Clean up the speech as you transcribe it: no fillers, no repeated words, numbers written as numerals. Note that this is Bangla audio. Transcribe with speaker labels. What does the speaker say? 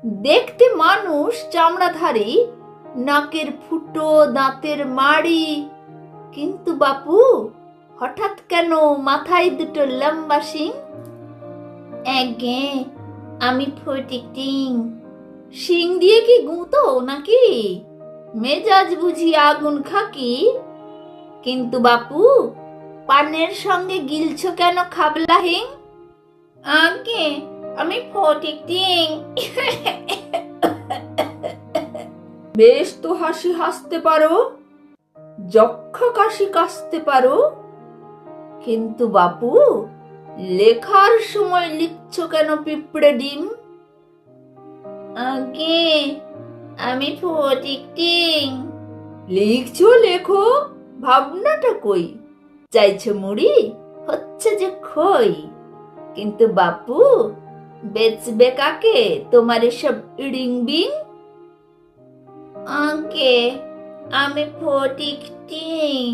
Speaker 1: দেখতে মানুষ চামড়াধারী, নাকের ফুটো, দাঁতের মাড়ি, কিন্তু বাপু হঠাৎ কেন মাথায় দুটো লম্বা শিং? এগে, আমি ফটিক টিং। শিং দিয়ে কি গুঁতো নাকি? মেজাজ বুঝি আগুন খাকি? কিন্তু বাপু পানের সঙ্গে গিলছো কেন খাবলা হিং? আগে, আমি ফটিক টিং। বেশ তো হাসি হাসতে পারো, যক্ষা কাশি কাশতে পারো, কিন্তু বাপু লেখার সময় লিখছো কেন পিঁপড়ে ডিম? আগে, আমি ফটিক টিং। লিখছো লেখো, ভাবনাটা কই? চাইছো মুড়ি, হচ্ছে যে খই। কিন্তু বাপু বেচবে কাকে তোমার এসব ইডিং বিং? আগে, আমি ফটিক টিং।